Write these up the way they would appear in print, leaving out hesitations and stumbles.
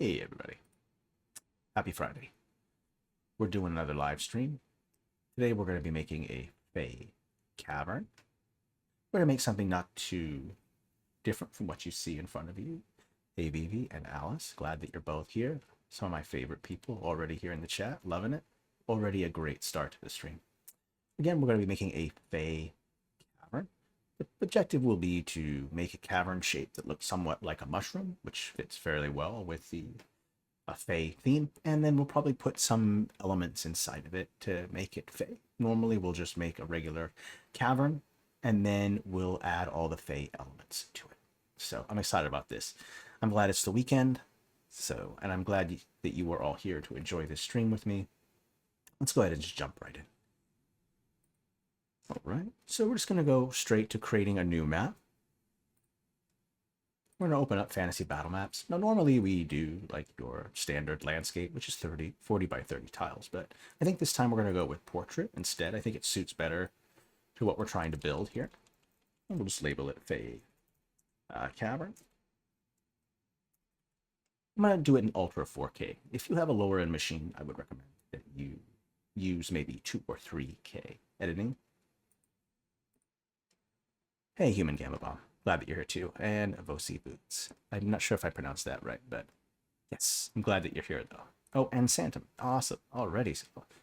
Hey everybody, happy Friday. We're doing another live stream. Today we're going to be making a Fey Cavern. We're going to make something not too different from what you see in front of you. Hey Vivi and Alice, glad that you're both here. Some of my favorite people already here in the chat, loving it. Already a great start to the stream. Again, we're going to be making a Fey Cavern. The objective will be to make a cavern shape that looks somewhat like a mushroom, which fits fairly well with the a Fey theme, and then we'll probably put some elements inside of it to make it Fey. Normally, we'll just make a regular cavern, and then we'll add all the Fey elements to it. So I'm excited about this. I'm glad it's the weekend, and I'm glad that you are all here to enjoy this stream with me. Let's go ahead and just jump right in. All right, so we're just going to go straight to creating a new map. We're going to open up Fantasy Battlemap. Now, normally we do like your standard landscape, which is 40 by 30 tiles, but I think this time we're going to go with portrait instead. I think it suits better to what we're trying to build here. And we'll just label it Fey Cavern. I'm going to do it in Ultra 4K. If you have a lower end machine, I would recommend that you use maybe 2 or 3K editing. Hey, Human Gamma Bomb. Glad that you're here too. And Vosi Boots. I'm not sure if I pronounced that right, but yes, I'm glad that you're here though. Oh, and Santam. Awesome. Already.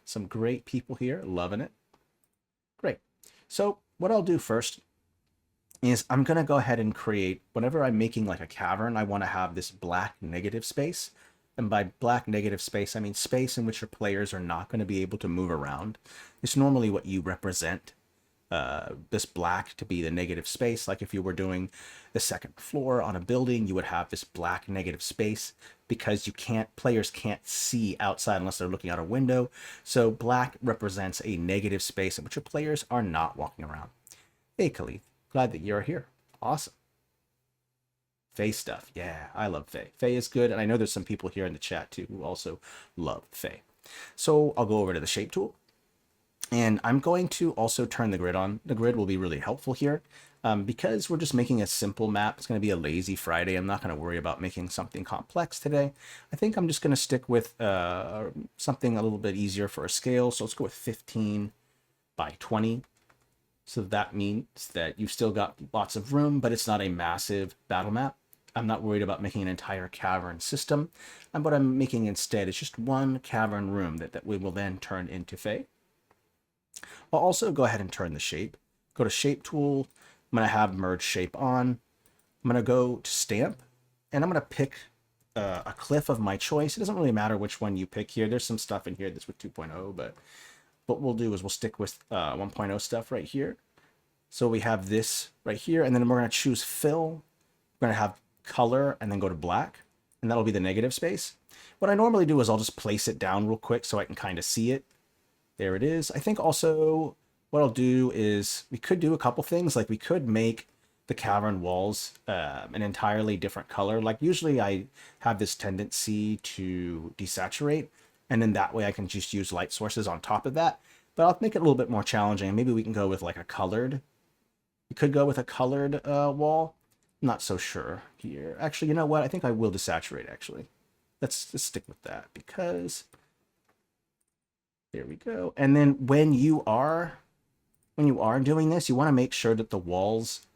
Some great people here. Loving it. Great. So what I'll do first is I'm going to go ahead and create, whenever I'm making like a cavern, I want to have this black negative space. And by black negative space, I mean space in which your players are not going to be able to move around. It's normally what you represent this black to be the negative space. Like if you were doing the second floor on a building, you would have this black negative space because players can't see outside unless they're looking out a window. So black represents a negative space in which your players are not walking around. Hey Khalid, glad that you're here. Awesome. Fey stuff. Yeah, I love Fey. Fey is good, and I know there's some people here in the chat too who also love Fey. So I'll go over to the shape tool. And I'm going to also turn the grid on. The grid will be really helpful here because we're just making a simple map. It's going to be a lazy Friday. I'm not going to worry about making something complex today. I think I'm just going to stick with something a little bit easier for a scale. So let's go with 15 by 20. So that means that you've still got lots of room, but it's not a massive battle map. I'm not worried about making an entire cavern system. And what I'm making instead is just one cavern room that we will then turn into Fey. I'll also go ahead and turn the shape. Go to shape tool. I'm going to have merge shape on. I'm going to go to stamp and I'm going to pick a cliff of my choice. It doesn't really matter which one you pick here. There's some stuff in here that's with 2.0, but what we'll do is we'll stick with 1.0 stuff right here. So we have this right here, and then we're going to choose fill. We're going to have color and then go to black, and that'll be the negative space. What I normally do is I'll just place it down real quick so I can kind of see it. There it is. I think also what I'll do is we could do a couple things. Like we could make the cavern walls an entirely different color. Like usually I have this tendency to desaturate, and then that way I can just use light sources on top of that. But I'll make it a little bit more challenging. Maybe we can go with like a colored. We could go with a colored wall. I'm not so sure here. Actually, you know what? I think I will desaturate actually. Let's just stick with that because there we go. And then when you are doing this, you want to make sure that the walls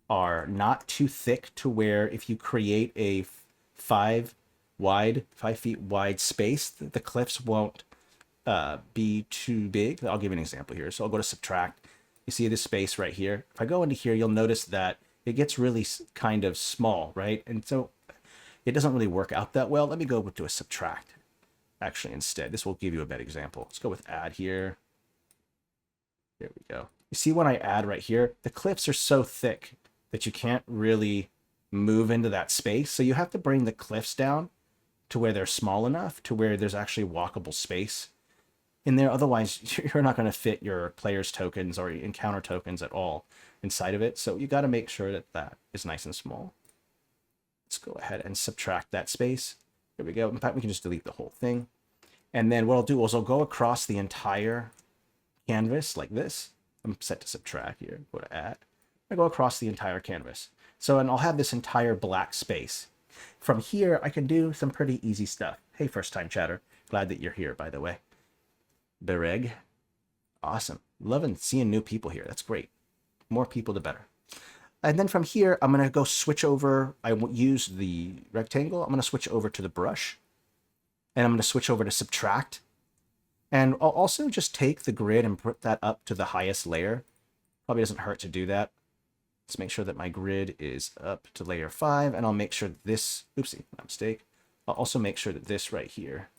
are not too thick to where if you create a 5 feet wide space, the cliffs won't be too big. I'll give you an example here. So I'll go to subtract. You see this space right here. If I go into here, you'll notice that it gets really kind of small, right? And so it doesn't really work out that well. Let me go to a subtract. Actually, instead, this will give you a better example. Let's go with add here. There we go. You see when I add right here, the cliffs are so thick that you can't really move into that space. So you have to bring the cliffs down to where they're small enough to where there's actually walkable space in there. Otherwise, you're not going to fit your players' tokens or encounter tokens at all inside of it. So you got to make sure that that is nice and small. Let's go ahead and subtract that space. There we go. In fact, we can just delete the whole thing. And then what I'll do is I'll go across the entire canvas like this. I'm set to subtract here. Go to add. I go across the entire canvas. So, and I'll have this entire black space. From here, I can do some pretty easy stuff. Hey, first time chatter. Glad that you're here, by the way. Bereg. Awesome. Loving seeing new people here. That's great. More people, the better. And then from here, I'm going to go switch over. I won't use the rectangle. I'm going to switch over to the brush. And I'm going to switch over to subtract. And I'll also just take the grid and put that up to the highest layer. Probably doesn't hurt to do that. Let's make sure that my grid is up to layer 5. And I'll make sure this, oopsie, my mistake. I'll also make sure that this right here,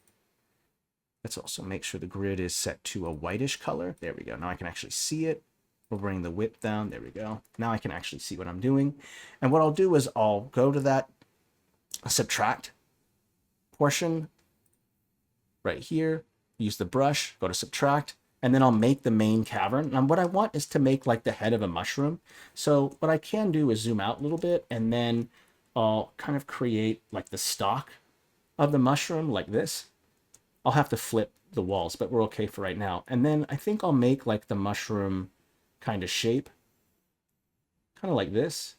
let's also make sure the grid is set to a whitish color. There we go. Now I can actually see it. We'll bring the width down. There we go. Now I can actually see what I'm doing. And what I'll do is I'll go to that subtract portion right here, use the brush, go to subtract, and then I'll make the main cavern. And what I want is to make like the head of a mushroom. So what I can do is zoom out a little bit, and then I'll kind of create like the stalk of the mushroom like this. I'll have to flip the walls, but we're okay for right now. And then I think I'll make like the mushroom kind of shape, kind of like this.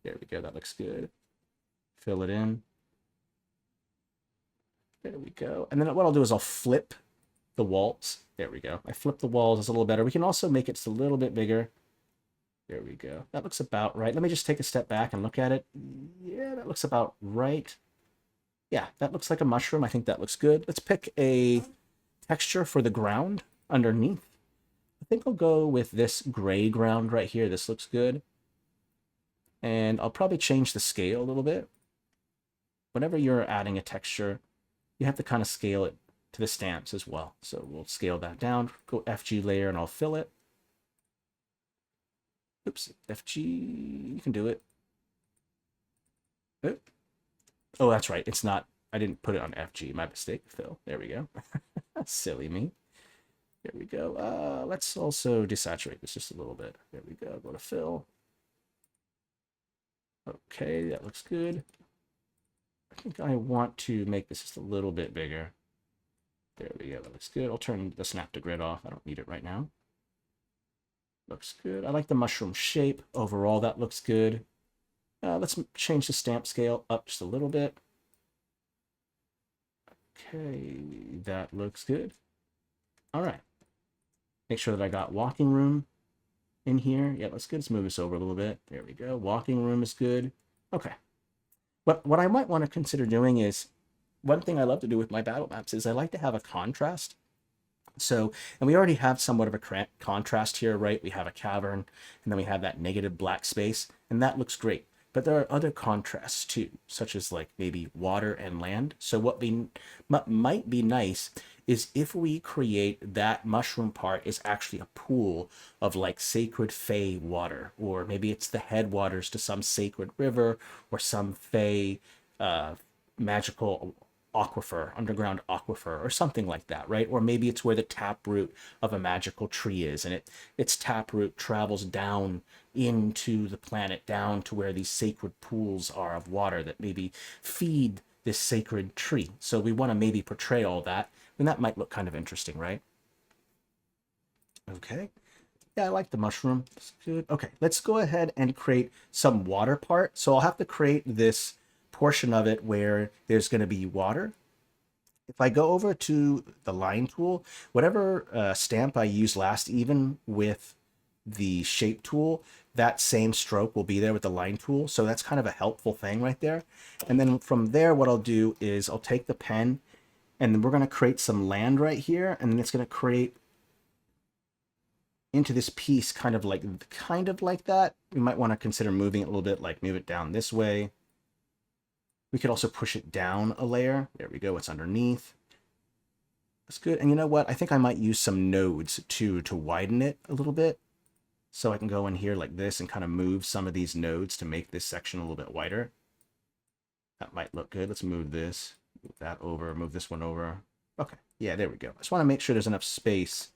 There we go. That looks good. Fill it in. There we go. And then what I'll do is I'll flip the walls. There we go. I flip the walls. It's a little better. We can also make it just a little bit bigger. There we go. That looks about right. Let me just take a step back and look at it. Yeah, that looks about right. Yeah, that looks like a mushroom. I think that looks good. Let's pick a texture for the ground underneath. I think I'll go with this gray ground right here. This looks good. And I'll probably change the scale a little bit. Whenever you're adding a texture, you have to kind of scale it to the stamps as well. So we'll scale that down, go FG layer, and I'll fill it. Oops, FG, you can do it. Oh, that's right. It's not, I didn't put it on FG. My mistake, fill. There we go. Silly me. There we go. Let's also desaturate this just a little bit. There we go. Go to fill. Okay, that looks good. I think I want to make this just a little bit bigger. There we go. That looks good. I'll turn the snap to grid off. I don't need it right now. Looks good. I like the mushroom shape. Overall, that looks good. Let's change the stamp scale up just a little bit. Okay, that looks good. All right. Make sure that I got walking room in here. Yeah, that's good. Let's move this over a little bit. There we go. Walking room is good. Okay. But what I might want to consider doing is, one thing I love to do with my battle maps is I like to have a contrast. So, and we already have somewhat of a contrast here, right? We have a cavern, and then we have that negative black space, and that looks great. But there are other contrasts too, such as like maybe water and land. So what might be nice is if we create that mushroom part is actually a pool of like sacred fey water, or maybe it's the headwaters to some sacred river or some fey magical aquifer, underground aquifer, or something like that, right? Or maybe it's where the taproot of a magical tree is, and its taproot travels down into the planet, down to where these sacred pools are of water that maybe feed this sacred tree. So we want to maybe portray all that, and that might look kind of interesting, right? Okay. Yeah, I like the mushroom. It's good. Okay, let's go ahead and create some water part. So I'll have to create this portion of it where there's going to be water. If I go over to the line tool, whatever stamp I used last, even with the shape tool, that same stroke will be there with the line tool. So that's kind of a helpful thing right there. And then from there, what I'll do is I'll take the pen, and then we're going to create some land right here, and then it's going to create into this piece kind of like that. We might want to consider moving it a little bit, like move it down this way. We could also push it down a layer. There we go. It's underneath. That's good. And you know what? I think I might use some nodes too to widen it a little bit. So I can go in here like this and kind of move some of these nodes to make this section a little bit wider. That might look good. Let's move this, move that over, move this one over. Okay. Yeah, there we go. I just want to make sure there's enough space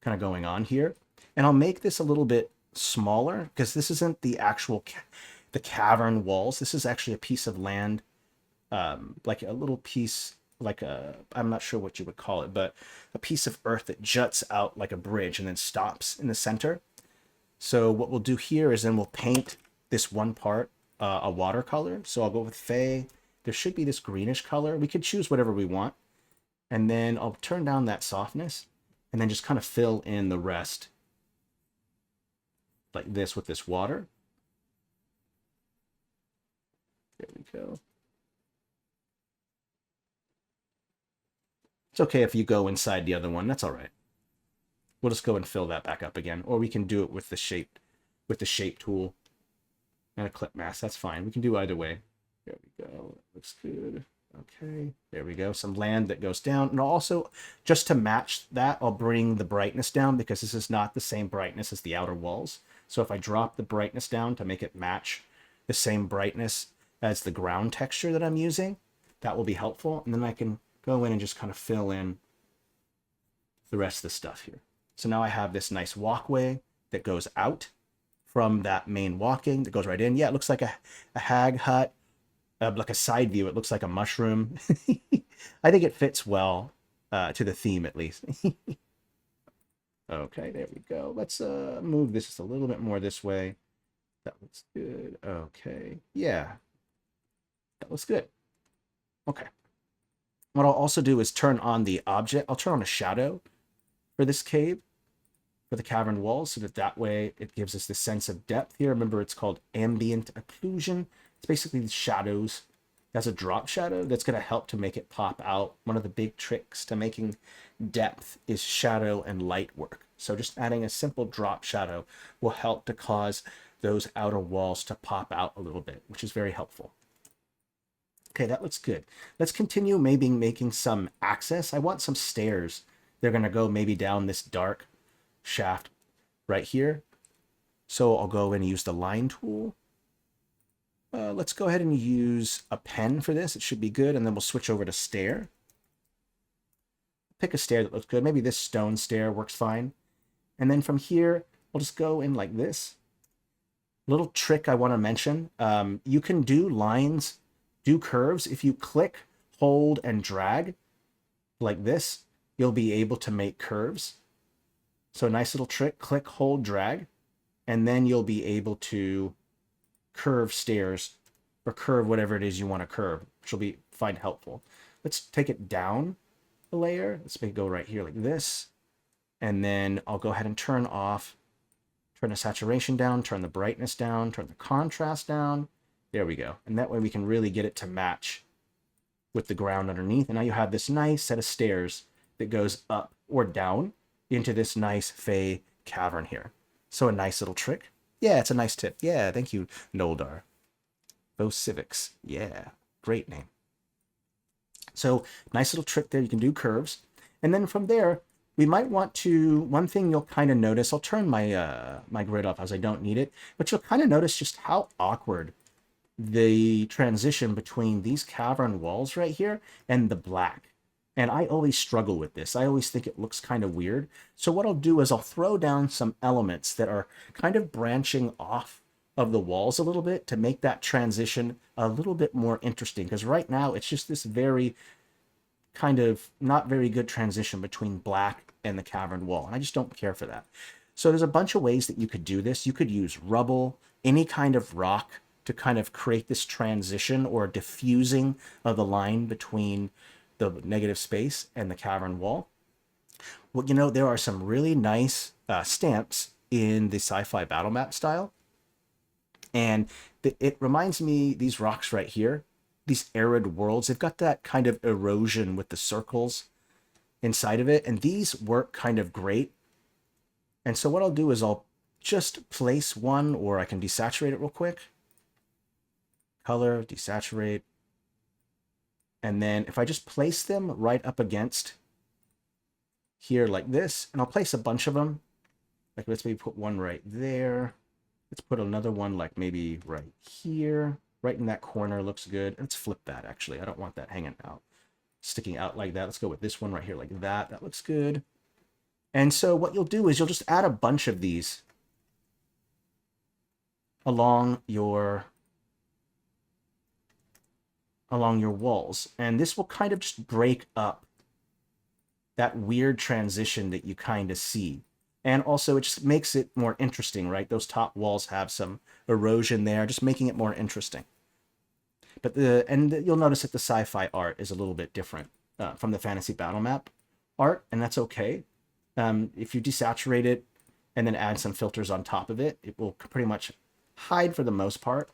kind of going on here. And I'll make this a little bit smaller because this isn't the actual the cavern walls. This is actually a piece of land, like a little piece, like I'm not sure what you would call it, but a piece of earth that juts out like a bridge and then stops in the center. So what we'll do here is then we'll paint this one part a watercolor. So I'll go with Fey. There should be this greenish color. We could choose whatever we want. And then I'll turn down that softness and then just kind of fill in the rest like this with this water. There we go. It's okay if you go inside the other one. That's all right. We'll just go and fill that back up again. Or we can do it with the shape tool and a clip mask. That's fine. We can do either way. There we go. That looks good. Okay, there we go. Some land that goes down. And also, just to match that, I'll bring the brightness down because this is not the same brightness as the outer walls. So if I drop the brightness down to make it match the same brightness as the ground texture that I'm using, that will be helpful. And then I can go in and just kind of fill in the rest of the stuff here. So now I have this nice walkway that goes out from that main walking that goes right in. Yeah, it looks like a hag hut. Like a side view, it looks like a mushroom. I think it fits well to the theme, at least. Okay, there we go. Let's move this just a little bit more this way. That looks good. Okay, yeah. That looks good. Okay. What I'll also do is turn on the object. I'll turn on a shadow for this cave, for the cavern walls, so that way it gives us this sense of depth here. Remember, it's called ambient occlusion. It's basically the shadows. That's a drop shadow that's going to help to make it pop out. One of the big tricks to making depth is shadow and light work. So just adding a simple drop shadow will help to cause those outer walls to pop out a little bit, which is very helpful. Okay, that looks good. Let's continue maybe making some access. I want some stairs. They're going to go maybe down this dark shaft right here. So I'll go and use the line tool. Let's go ahead and use a pen for this. It should be good. And then we'll switch over to stair. Pick a stair that looks good. Maybe this stone stair works fine. And then from here, we'll just go in like this. Little trick I want to mention. You can do lines, do curves. If you click, hold, and drag like this, you'll be able to make curves. So a nice little trick, click, hold, drag, and then you'll be able to curve stairs or curve whatever it is you want to curve, which will be find helpful. Let's take it down a layer. Let's make it go right here like this. And then I'll go ahead and turn the saturation down, turn the brightness down, turn the contrast down. There we go. And that way we can really get it to match with the ground underneath. And now you have this nice set of stairs that goes up or down into this nice Fey cavern here. So a nice little trick. Yeah, it's a nice tip. Yeah, thank you, Noldar. Civics. Yeah, great name. So nice little trick there. You can do curves. And then from there, we might want to, one thing you'll kind of notice, I'll turn my my grid off as I don't need it, but you'll kind of notice just how awkward the transition between these cavern walls right here and the black. And I always struggle with this. I always think it looks kind of weird. So what I'll do is I'll throw down some elements that are kind of branching off of the walls a little bit to make that transition a little bit more interesting. Because right now it's just this very kind of not very good transition between black and the cavern wall. And I just don't care for that. So there's a bunch of ways that you could do this. You could use rubble, any kind of rock to kind of create this transition or diffusing of the line between the negative space and the cavern wall. Well, you know, there are some really nice stamps in the sci-fi battle map style. And it reminds me, these rocks right here, these arid worlds, they've got that kind of erosion with the circles inside of it. And these work kind of great. And so what I'll do is I'll just place one, or I can desaturate it real quick. Color, desaturate. And then if I just place them right up against here like this, and I'll place a bunch of them. Like let's maybe put one right there. Let's put another one like maybe right here. Right in that corner looks good. Let's flip that actually. I don't want that hanging out, sticking out like that. Let's go with this one right here like that. That looks good. And so what you'll do is you'll just add a bunch of these along your walls. And this will kind of just break up that weird transition that you kind of see. And also it just makes it more interesting, right? Those top walls have some erosion there, just making it more interesting. But you'll notice that the sci-fi art is a little bit different from the Fantasy Battlemap art, and that's okay. If you desaturate it and then add some filters on top of it, it will pretty much hide for the most part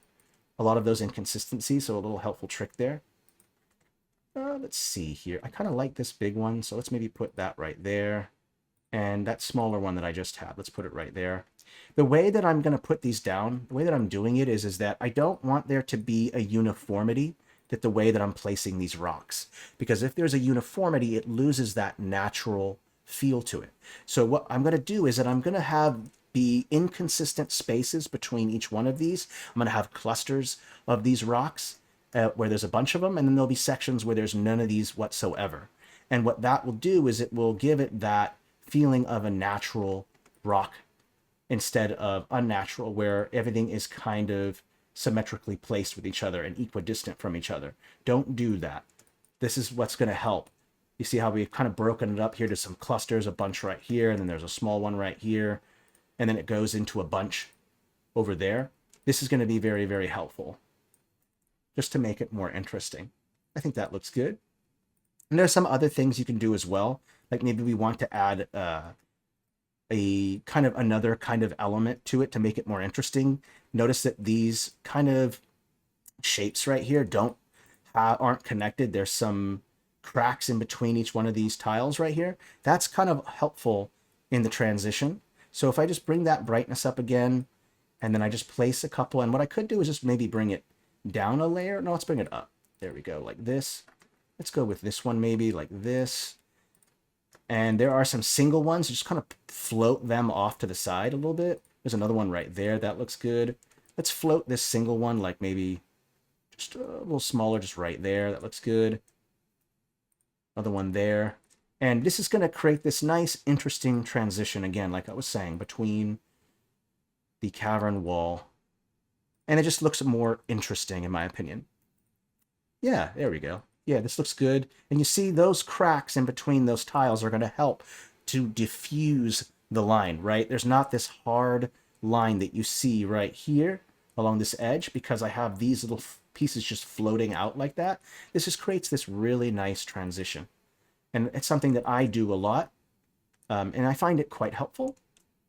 a lot of those inconsistencies, so a little helpful trick there. Let's see here. I kind of like this big one, so let's maybe put that right there. And that smaller one that I just had, let's put it right there. The way that I'm going to put these down, the way that I'm doing it is that I don't want there to be a uniformity that the way that I'm placing these rocks. Because if there's a uniformity, it loses that natural feel to it. So what I'm going to do is that I'm going to have be inconsistent spaces between each one of these. I'm going to have clusters of these rocks where there's a bunch of them, and then there'll be sections where there's none of these whatsoever. And what that will do is it will give it that feeling of a natural rock instead of unnatural, where everything is kind of symmetrically placed with each other and equidistant from each other. Don't do that. This is what's going to help. You see how we've kind of broken it up here to some clusters, a bunch right here, and then there's a small one right here, and then it goes into a bunch over there. This is going to be very, very helpful just to make it more interesting. I think that looks good. And there's some other things you can do as well. Like maybe we want to add a kind of another kind of element to it to make it more interesting. Notice that these kind of shapes right here aren't connected. There's some cracks in between each one of these tiles right here. That's kind of helpful in the transition. So if I just bring that brightness up again, and then I just place a couple, and what I could do is just maybe bring it down a layer. No, let's bring it up. There we go, like this. Let's go with this one maybe, like this. And there are some single ones, just kind of float them off to the side a little bit. There's another one right there, that looks good. Let's float this single one, like maybe just a little smaller, just right there, that looks good. Another one there. And this is going to create this nice, interesting transition, again, like I was saying, between the cavern wall. And it just looks more interesting, in my opinion. Yeah, there we go. Yeah, this looks good. And you see those cracks in between those tiles are going to help to diffuse the line, right? There's not this hard line that you see right here along this edge because I have these little pieces just floating out like that. This just creates this really nice transition. And it's something that I do a lot, and I find it quite helpful.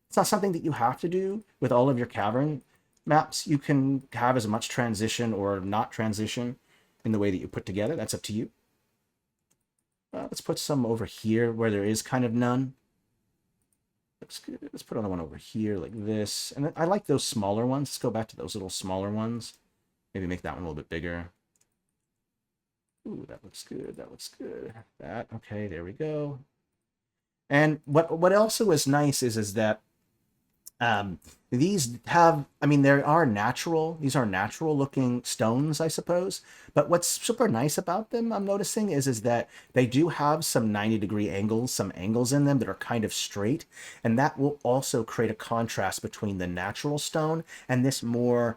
It's not something that you have to do with all of your cavern maps. You can have as much transition or not transition in the way that you put together. That's up to you. Let's put some over here where there is kind of none. Looks good. Let's put another one over here like this. And I like those smaller ones. Let's go back to those little smaller ones. Maybe make that one a little bit bigger. Ooh, that looks good. That looks good. That, okay, there we go. And what also is nice is that these have, I mean, these are natural looking stones, I suppose. But what's super nice about them, I'm noticing, is that they do have some 90-degree angles, some angles in them that are kind of straight. And that will also create a contrast between the natural stone and this more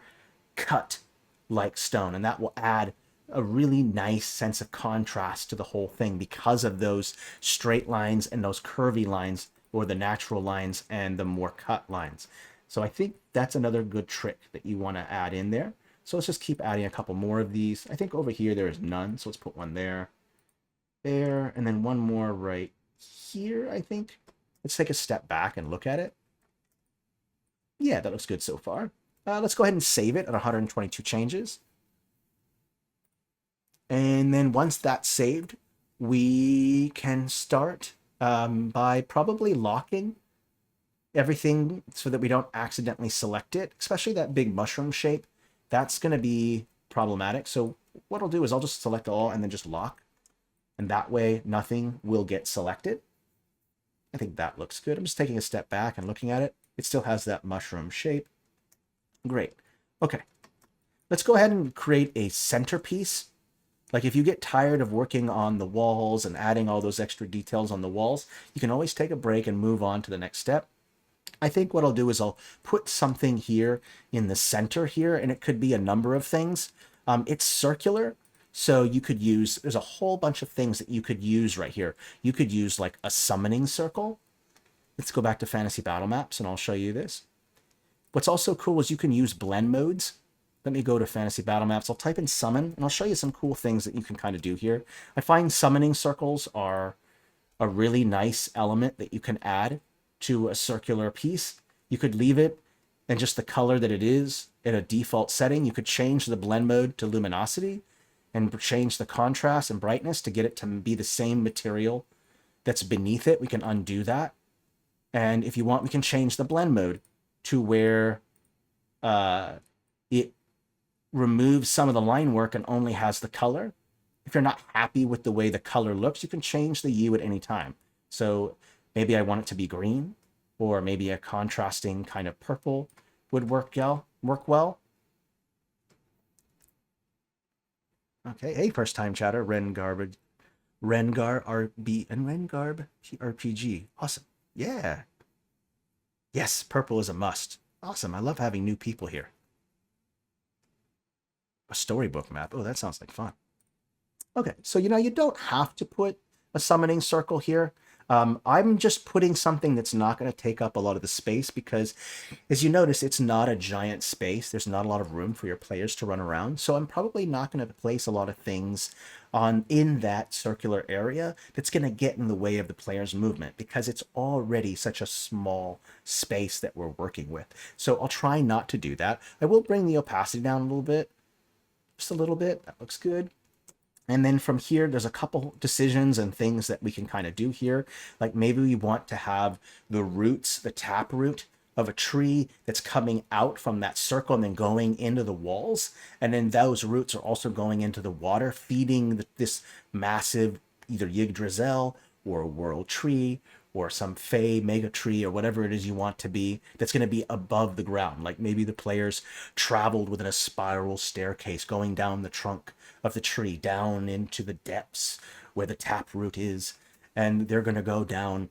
cut-like stone. And that will add a really nice sense of contrast to the whole thing because of those straight lines and those curvy lines, or the natural lines and the more cut lines. So I think that's another good trick that you want to add in there. So let's just keep adding a couple more of these. I think over here there is none, so let's put one there, and then one more right here, I think. Let's take a step back and look at it. Yeah, that looks good so far. Let's go ahead and save it at 122 changes. And then once that's saved, we can start by probably locking everything so that we don't accidentally select it, especially that big mushroom shape. That's going to be problematic. So what I'll do is I'll just select all and then just lock. And that way nothing will get selected. I think that looks good. I'm just taking a step back and looking at it. It still has that mushroom shape. Great. Okay. Let's go ahead and create a centerpiece. Like if you get tired of working on the walls and adding all those extra details on the walls, you can always take a break and move on to the next step. I think what I'll do is I'll put something here in the center here, and it could be a number of things. It's circular, so you could use, there's a whole bunch of things that you could use right here. You could use like a summoning circle. Let's go back to Fantasy Battlemaps and I'll show you this. What's also cool is you can use blend modes. Let me go to Fantasy Battlemaps. I'll type in summon and I'll show you some cool things that you can kind of do here. I find summoning circles are a really nice element that you can add to a circular piece. You could leave it in just the color that it is in a default setting. You could change the blend mode to luminosity and change the contrast and brightness to get it to be the same material that's beneath it. We can undo that. And if you want, we can change the blend mode to where it removes some of the line work and only has the color. If you're not happy with the way the color looks, you can change the hue at any time. So maybe I want it to be green, or maybe a contrasting kind of purple would work well. Okay, hey, first time chatter, Rengar RB and Rengarb RPG. Awesome. Yeah. Yes, purple is a must. Awesome. I love having new people here. A storybook map. Oh, that sounds like fun. Okay, so you don't have to put a summoning circle here. I'm just putting something that's not going to take up a lot of the space because, as you notice, it's not a giant space. There's not a lot of room for your players to run around. So I'm probably not going to place a lot of things in that circular area that's going to get in the way of the player's movement because it's already such a small space that we're working with. So I'll try not to do that. I will bring the opacity down a little bit, just a little bit. That looks good. And then from here, there's a couple decisions and things that we can kind of do here. Like maybe we want to have the roots, the tap root of a tree that's coming out from that circle and then going into the walls. And then those roots are also going into the water, feeding this massive either Yggdrasil or a world tree or some Fey mega tree or whatever it is you want to be that's going to be above the ground. Like maybe the players traveled within a spiral staircase going down the trunk of the tree down into the depths where the taproot is, and they're going to go down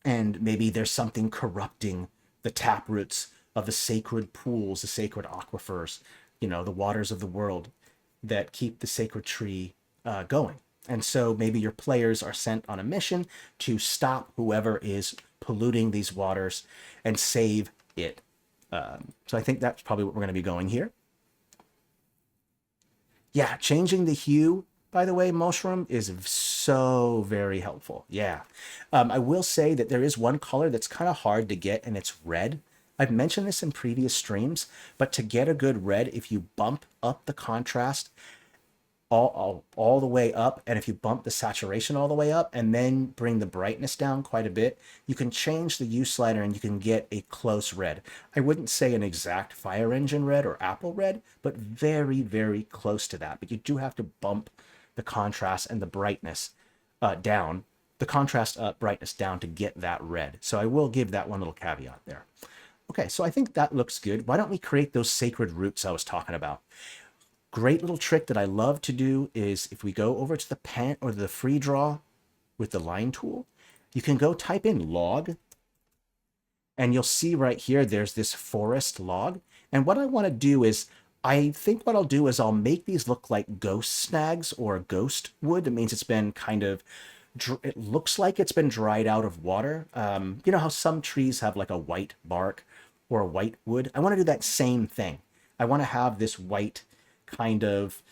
and maybe there's something corrupting the taproots of the sacred pools, the sacred aquifers, the waters of the world that keep the sacred tree going. And so maybe your players are sent on a mission to stop whoever is polluting these waters and save it. So I think that's probably what we're going to be going here. Yeah, changing the hue, by the way, Mushroom, is so very helpful. Yeah. I will say that there is one color that's kind of hard to get, and it's red. I've mentioned this in previous streams, but to get a good red, if you bump up the contrast all the way up, and if you bump the saturation all the way up and then bring the brightness down quite a bit, you can change the hue slider and you can get a close red. I wouldn't say an exact Fire Engine red or Apple red, but very, very close to that. But you do have to bump the contrast and the brightness down, the contrast brightness down to get that red. So I will give that one little caveat there. Okay, so I think that looks good. Why don't we create those sacred roots I was talking about? Great little trick that I love to do is if we go over to the pen or the free draw with the line tool, you can go type in log and you'll see right here, there's this forest log. And what I want to do is, I think what I'll do is I'll make these look like ghost snags or ghost wood. That means it's been kind of, it looks like it's been dried out of water. You know how some trees have like a white bark or a white wood? I want to do that same thing. I want to have this white kind of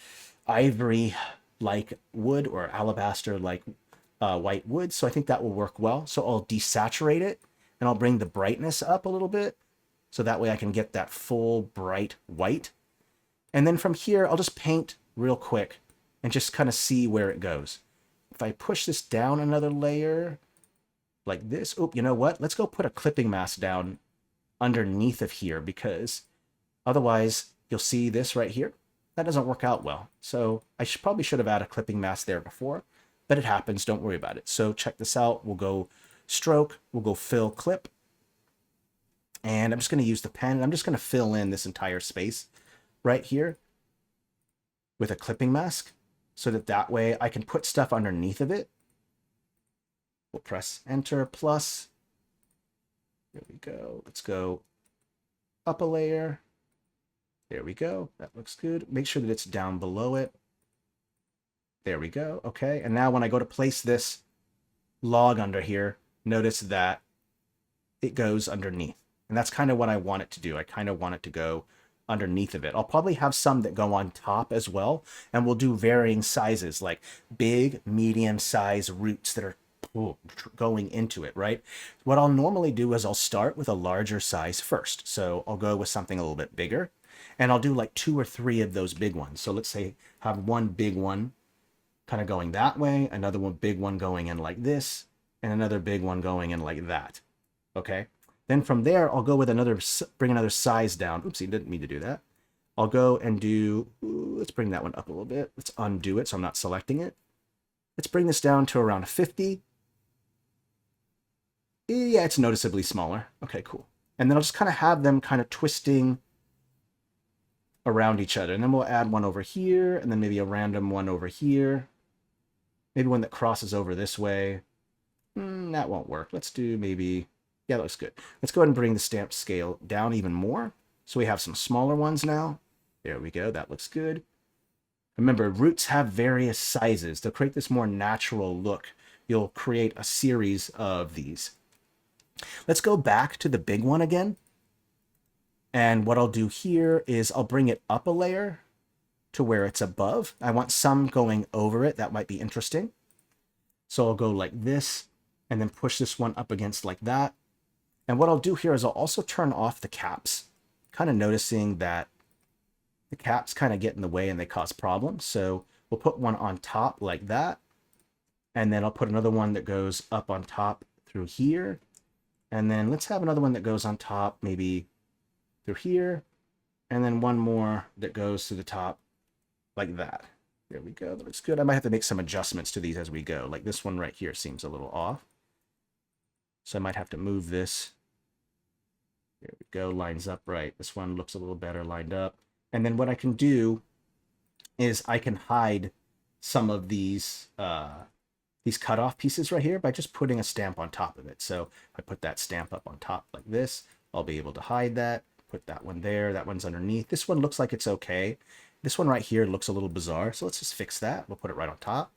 ivory like wood or alabaster like white wood. So I think that will work well. So I'll desaturate it and I'll bring the brightness up a little bit. So that way I can get that full bright white. And then from here, I'll just paint real quick and just kind of see where it goes. If I push this down another layer like this, oh, you know what? Let's go put a clipping mask down underneath of here because otherwise you'll see this right here. That doesn't work out well. So I probably should have added a clipping mask there before, but it happens. Don't worry about it. So check this out. We'll go stroke. We'll go fill clip. And I'm just going to use the pen. And I'm just going to fill in this entire space right here with a clipping mask so that way I can put stuff underneath of it. We'll press enter plus. There we go. Let's go up a layer. There we go. That looks good. Make sure that it's down below it. There we go. Okay. And now when I go to place this log under here, notice that it goes underneath. And that's kind of what I want it to do. I kind of want it to go underneath of it. I'll probably have some that go on top as well, and we'll do varying sizes, like big, medium size roots that are going into it, right? What I'll normally do is I'll start with a larger size first. So I'll go with something a little bit bigger, and I'll do like 2 or 3 of those big ones. So let's say have one big one kind of going that way, another one big one going in like this, and another big one going in like that. Okay. Then from there, I'll go with bring another size down. Oopsie, didn't mean to do that. I'll go and do, let's bring that one up a little bit. Let's undo it so I'm not selecting it. Let's bring this down to around 50. Yeah, it's noticeably smaller. Okay, cool. And then I'll just kind of have them kind of twisting around each other. And then we'll add one over here, and then maybe a random one over here. Maybe one that crosses over this way. That won't work. Let's do maybe... Yeah, that looks good. Let's go ahead and bring the stamp scale down even more. So we have some smaller ones now. There we go. That looks good. Remember, roots have various sizes. To create this more natural look, you'll create a series of these. Let's go back to the big one again. And what I'll do here is I'll bring it up a layer to where it's above. I want some going over it. That might be interesting. So I'll go like this and then push this one up against like that. And what I'll do here is I'll also turn off the caps, kind of noticing that the caps kind of get in the way and they cause problems. So we'll put one on top like that. And then I'll put another one that goes up on top through here. And then let's have another one that goes on top, maybe through here. And then one more that goes to the top like that. There we go. That looks good. I might have to make some adjustments to these as we go. Like this one right here seems a little off. So I might have to move this. There we go. Lines up right. This one looks a little better lined up. And then what I can do is I can hide some of these cutoff pieces right here by just putting a stamp on top of it. So if I put that stamp up on top like this, I'll be able to hide that. Put that one there. That one's underneath. This one looks like it's okay. This one right here looks a little bizarre. So let's just fix that. We'll put it right on top.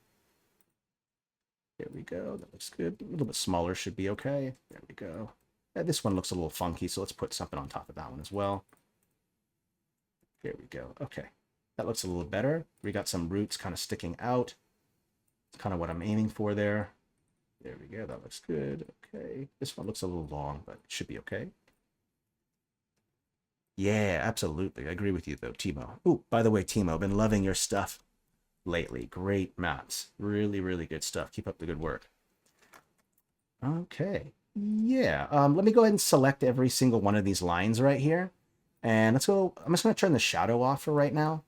There we go. That looks good. A little bit smaller should be okay. There we go. This one looks a little funky, so let's put something on top of that one as well. There we go. Okay. That looks a little better. We got some roots kind of sticking out. It's kind of what I'm aiming for there. There we go. That looks good. Okay. This one looks a little long, but it should be okay. Yeah, absolutely. I agree with you, though, Timo. Oh, by the way, Timo, I've been loving your stuff lately. Great maps. Really, really good stuff. Keep up the good work. Okay. Yeah. Let me go ahead and select every single one of these lines right here. And let's go. I'm just going to turn the shadow off for right now.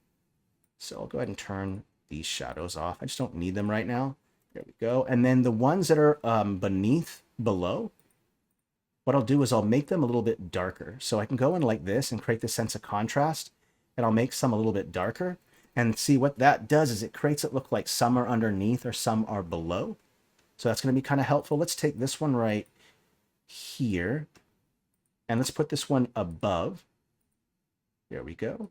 So I'll go ahead and turn these shadows off. I just don't need them right now. There we go. And then the ones that are below, what I'll do is I'll make them a little bit darker. So I can go in like this and create this sense of contrast. And I'll make some a little bit darker. And see what that does is it creates it look like some are underneath or some are below. So that's going to be kind of helpful. Let's take this one right here. And let's put this one above. There we go.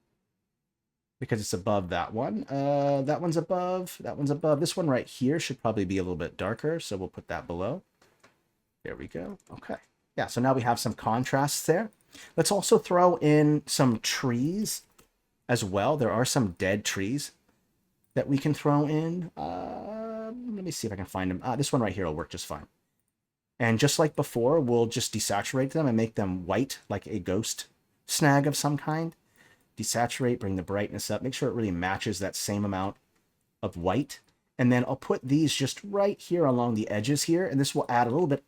Because it's above that one. That one's above. That one's above. This one right here should probably be a little bit darker. So we'll put that below. There we go. Okay. Yeah, so now we have some contrasts there. Let's also throw in some trees as well. There are some dead trees that we can throw in. Let me see if I can find them. This one right here will work just fine. And just like before, we'll just desaturate them and make them white, like a ghost snag of some kind. Desaturate, bring the brightness up, make sure it really matches that same amount of white. And then I'll put these just right here along the edges here, and this will add a little bit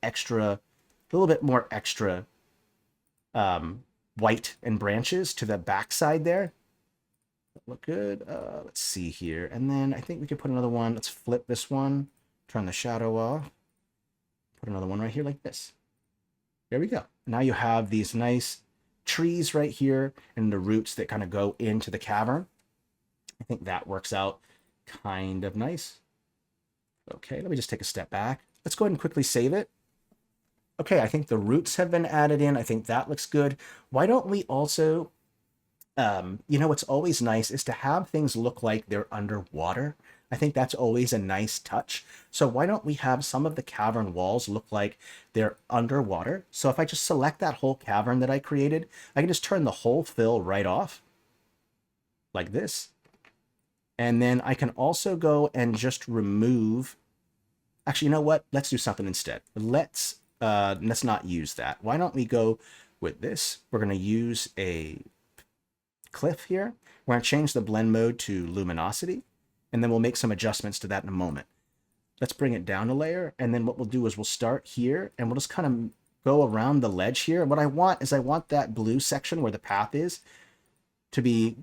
more extra white and branches to the backside there. Look good. Let's see here. And then I think we could put another one. Let's flip this one, turn the shadow off, put another one right here like this. There we go. Now you have these nice trees right here and the roots that kind of go into the cavern. I think that works out kind of nice. Okay, let me just take a step back. Let's go ahead and quickly save it. Okay, I think the roots have been added in. I think that looks good. Why don't we also, what's always nice is to have things look like they're underwater. I think that's always a nice touch. So why don't we have some of the cavern walls look like they're underwater? So if I just select that whole cavern that I created, I can just turn the whole fill right off like this. And then I can also go and just remove, actually, you know what? Let's do something instead. Let's not use that. Why don't we go with this? We're going to use a cliff here. We're going to change the blend mode to luminosity, and then we'll make some adjustments to that in a moment. Let's bring it down a layer, and then what we'll do is we'll start here, and we'll just kind of go around the ledge here. What I want is I want that blue section where the path is to be,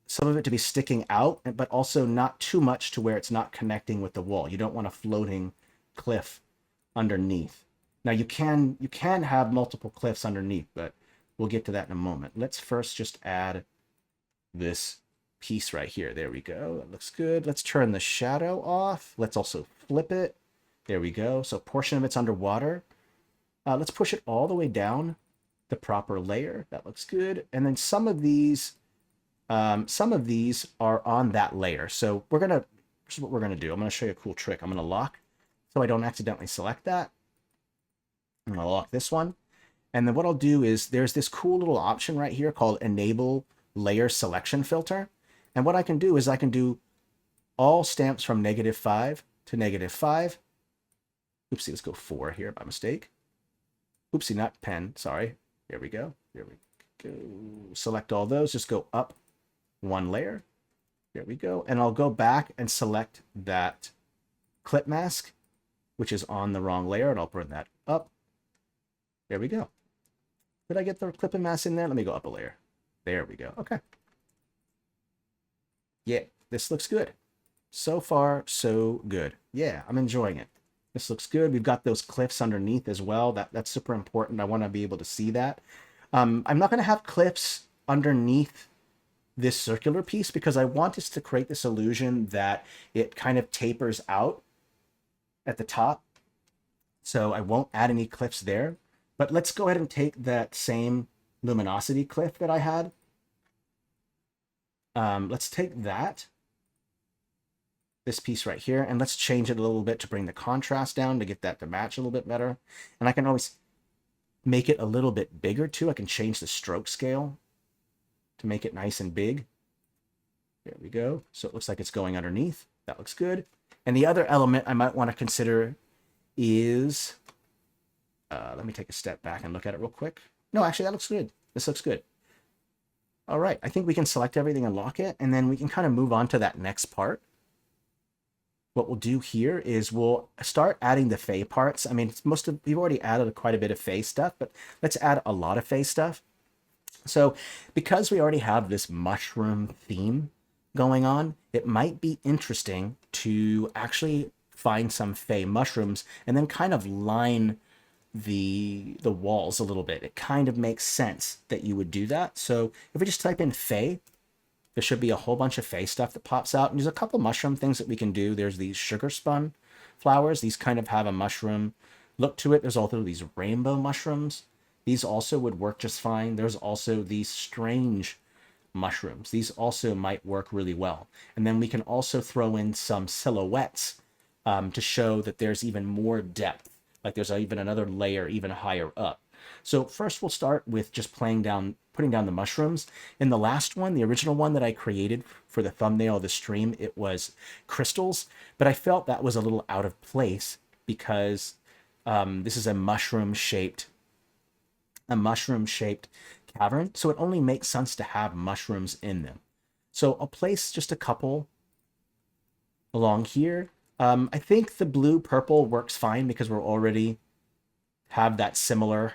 some of it to be sticking out, but also not too much to where it's not connecting with the wall. You don't want a floating cliff underneath. Now you can have multiple cliffs underneath, but we'll get to that in a moment. Let's first just add this piece right here. There we go. That looks good. Let's turn the shadow off. Let's also flip it. There we go. So a portion of it's underwater. Let's push it all the way down the proper layer. That looks good. And then some of these are on that layer. So this is what we're gonna do. I'm gonna show you a cool trick. I'm gonna lock so I don't accidentally select that. I'm gonna lock this one. And then what I'll do is there's this cool little option right here called Enable Layer Selection Filter. And what I can do is I can do all stamps from -5 to -5. Oopsie, let's go 4 here by mistake. Oopsie, not pen, sorry. There we go. There we go. Select all those, just go up 1 layer. There we go. And I'll go back and select that clip mask, which is on the wrong layer, and I'll bring that up. There we go. Did I get the clip and mask in there? Let me go up a layer. There we go. Okay. Yeah, this looks good. So far, so good. Yeah, I'm enjoying it. This looks good. We've got those cliffs underneath as well. That's super important. I want to be able to see that. I'm not going to have cliffs underneath this circular piece because I want us to create this illusion that it kind of tapers out at the top. So I won't add any cliffs there. But let's go ahead and take that same luminosity cliff that I had. Let's take this piece right here, and let's change it a little bit to bring the contrast down to get that to match a little bit better. And I can always make it a little bit bigger too. I can change the stroke scale to make it nice and big. There we go. So it looks like it's going underneath. That looks good. And the other element I might want to consider is, let me take a step back and look at it real quick. No, actually, that looks good. This looks good. All right, I think we can select everything and lock it, and then we can kind of move on to that next part. What we'll do here is we'll start adding the Fey parts. I mean, we've already added quite a bit of Fey stuff, but let's add a lot of Fey stuff. So because we already have this mushroom theme going on, it might be interesting to actually find some Fey mushrooms and then kind of line the walls a little bit. It kind of makes sense that you would do that. So if we just type in Fey, there should be a whole bunch of Fey stuff that pops out. And there's a couple mushroom things that we can do. There's these sugar spun flowers. These kind of have a mushroom look to it. There's also these rainbow mushrooms. These also would work just fine. There's also these strange mushrooms. These also might work really well. And then we can also throw in some silhouettes to show that there's even more depth. Like there's even another layer even higher up. So first we'll start with just putting down the mushrooms. In the last one, the original one that I created for the thumbnail of the stream, it was crystals, but I felt that was a little out of place because this is a mushroom-shaped cavern, so it only makes sense to have mushrooms in them. So I'll place just a couple along here. I think the blue-purple works fine because we're already have that similar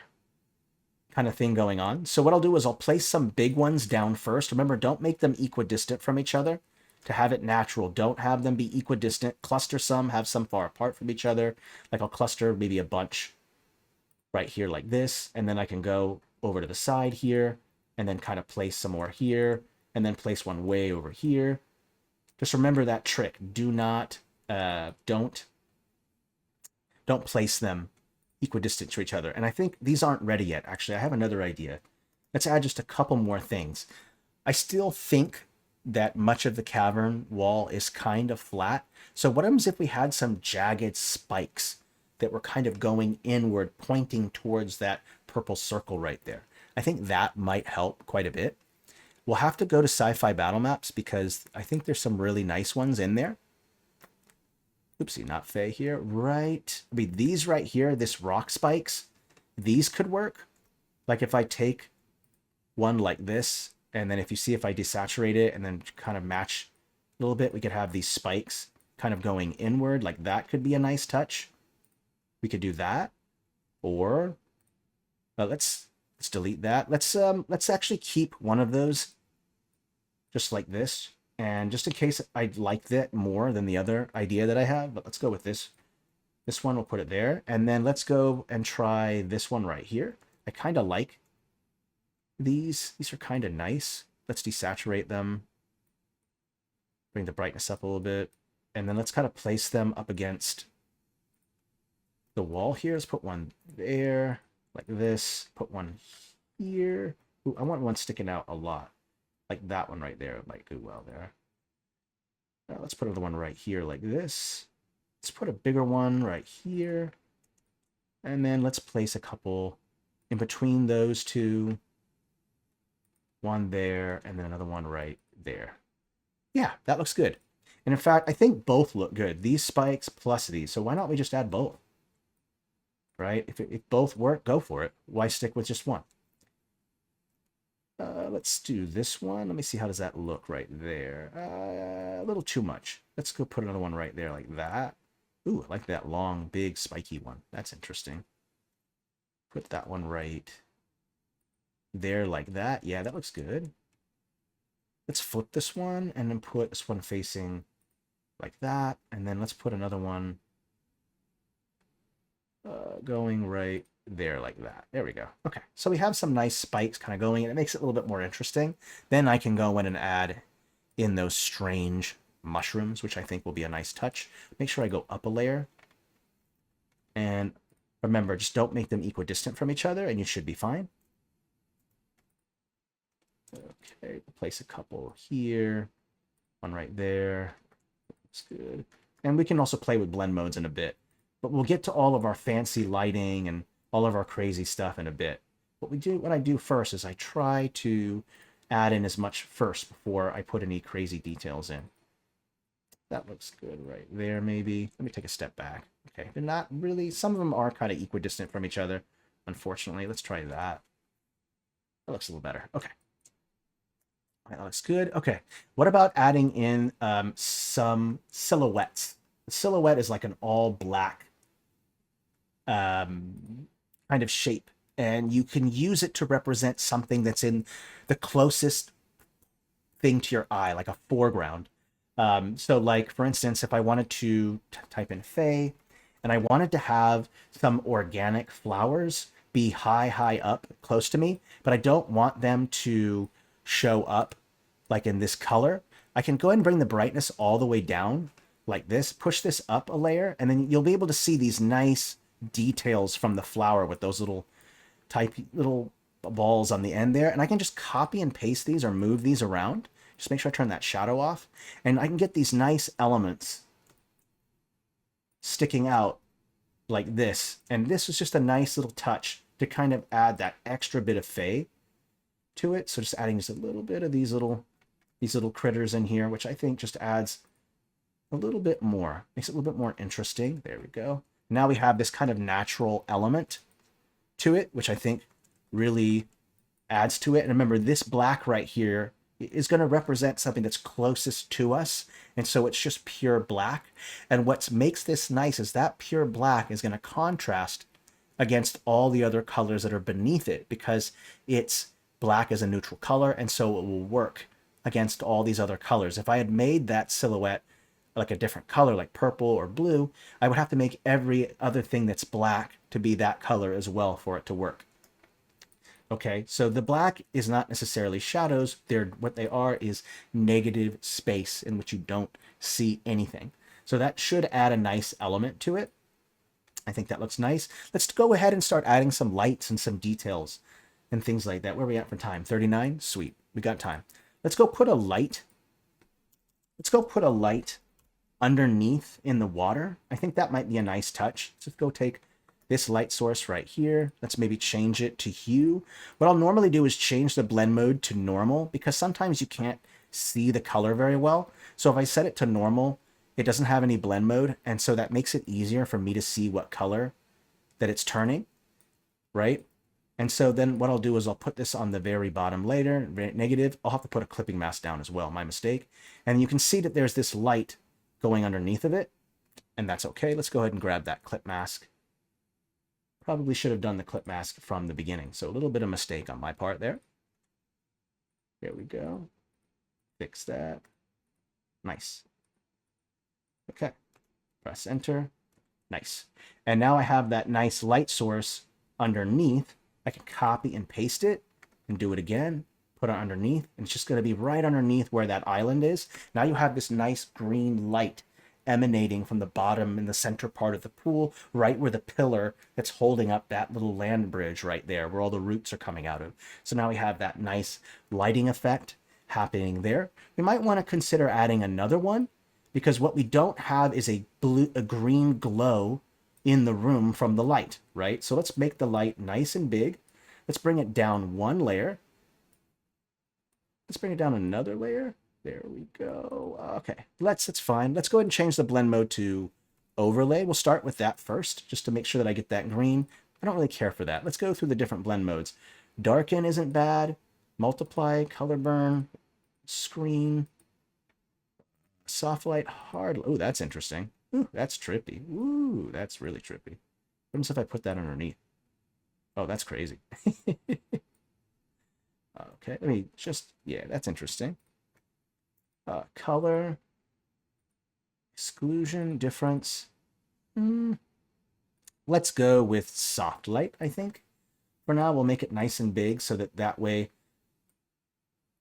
kind of thing going on. So what I'll do is I'll place some big ones down first. Remember, don't make them equidistant from each other to have it natural. Don't have them be equidistant. Cluster some, have some far apart from each other. Like I'll cluster maybe a bunch right here like this, and then I can go over to the side here and then kind of place some more here and then place one way over here. Just remember that trick. Do not, don't place them equidistant to each other. And I think these aren't ready yet. Actually, I have another idea. Let's add just a couple more things. I still think that much of the cavern wall is kind of flat. So what happens if we had some jagged spikes that were kind of going inward, pointing towards that purple circle right there? I think that might help quite a bit. We'll have to go to Sci-Fi Battlemaps because I think there's some really nice ones in there. Oopsie, not Faye here. Right. I mean, these right here, this rock spikes, these could work. Like if I take one like this, and then if you see if I desaturate it and then kind of match a little bit, we could have these spikes kind of going inward. Like that could be a nice touch. We could do that. Or let's delete that. Let's actually keep one of those just like this. And just in case I like that more than the other idea that I have, but let's go with this. This one, we'll put it there. And then let's go and try this one right here. I kind of like these. These are kind of nice. Let's desaturate them. Bring the brightness up a little bit. And then let's kind of place them up against the wall here. Let's put one there, like this. Put one here. Ooh, I want one sticking out a lot. Like that one right there might do well there. Now let's put another one right here like this. Let's put a bigger one right here. And then let's place a couple in between those two. One there, and then another one right there. Yeah, that looks good. And in fact, I think both look good. These spikes plus these. So why not we just add both? Right? If both work, go for it. Why stick with just one? Let's do this one. Let me see, how does that look right there? A little too much. Let's go put another one right there like that. Ooh, I like that long, big, spiky one. That's interesting. Put that one right there like that. Yeah, that looks good. Let's flip this one and then put this one facing like that. And then let's put another one going right there like that. There we go. Okay, so we have some nice spikes kind of going, and it makes it a little bit more interesting. Then I can go in and add in those strange mushrooms, which I think will be a nice touch. Make sure I go up a layer. And remember, just don't make them equidistant from each other, and you should be fine. Okay, place a couple here. One right there. Looks good. And we can also play with blend modes in a bit. But we'll get to all of our fancy lighting and all of our crazy stuff in a bit. What I do first is I try to add in as much first before I put any crazy details in. That looks good right there, maybe. Let me take a step back. Okay, they're not really, some of them are kind of equidistant from each other, unfortunately. Let's try that. That looks a little better. Okay. All right, that looks good. Okay, what about adding in some silhouettes? The silhouette is like an all black kind of shape, and you can use it to represent something that's in the closest thing to your eye, like a foreground. So like, for instance, if I wanted to type in Faye, and I wanted to have some organic flowers be high up close to me, but I don't want them to show up like in this color, I can go ahead and bring the brightness all the way down like this, push this up a layer, and then you'll be able to see these nice details from the flower with those little balls on the end there. And I can just copy and paste these or move these around. Just make sure I turn that shadow off, and I can get these nice elements sticking out like this. And this is just a nice little touch to kind of add that extra bit of Faye to it. So just adding just a little bit of these little critters in here, which I think just adds a little bit more, makes it a little bit more interesting. There we go. Now we have this kind of natural element to it, which I think really adds to it. And remember, this black right here is going to represent something that's closest to us. And so it's just pure black. And what makes this nice is that pure black is going to contrast against all the other colors that are beneath it, because it's black as a neutral color. And so it will work against all these other colors. If I had made that silhouette like a different color, like purple or blue, I would have to make every other thing that's black to be that color as well for it to work. Okay, so the black is not necessarily shadows. What they are is negative space in which you don't see anything. So that should add a nice element to it. I think that looks nice. Let's go ahead and start adding some lights and some details and things like that. Where are we at for time? 39? Sweet, we got time. Let's go put a light Let's go put a light underneath in the water. I think that might be a nice touch. Let's go take this light source right here. Let's maybe change it to hue. What I'll normally do is change the blend mode to normal because sometimes you can't see the color very well. So if I set it to normal, it doesn't have any blend mode. And so that makes it easier for me to see what color that it's turning, right? And so then what I'll do is I'll put this on the very bottom layer, negative. I'll have to put a clipping mask down as well, my mistake. And you can see that there's this light going underneath of it, and that's okay. Let's go ahead and grab that clip mask. Probably should have done the clip mask from the beginning, so a little bit of mistake on my part there. There we go. Fix that. Nice. Okay. Press enter. Nice. And now I have that nice light source underneath. I can copy and paste it and do it again. Put it underneath, and it's just going to be right underneath where that island is. Now you have this nice green light emanating from the bottom in the center part of the pool, right where the pillar that's holding up that little land bridge right there, where all the roots are coming out of. So now we have that nice lighting effect happening there. We might want to consider adding another one, because what we don't have is a green glow in the room from the light, right? So let's make the light nice and big. Let's bring it down one layer. Let's bring it down another layer. There we go. Okay, that's fine. Let's go ahead and change the blend mode to overlay. We'll start with that first, just to make sure that I get that green. I don't really care for that. Let's go through the different blend modes. Darken isn't bad. Multiply, color burn, screen, soft light, hard. Oh, that's interesting. Ooh, that's trippy. Ooh, that's really trippy. What happens if I put that underneath? Oh, that's crazy. Okay, let me just, yeah, that's interesting. Color, exclusion, difference. Let's go with soft light, I think. For now, we'll make it nice and big so that way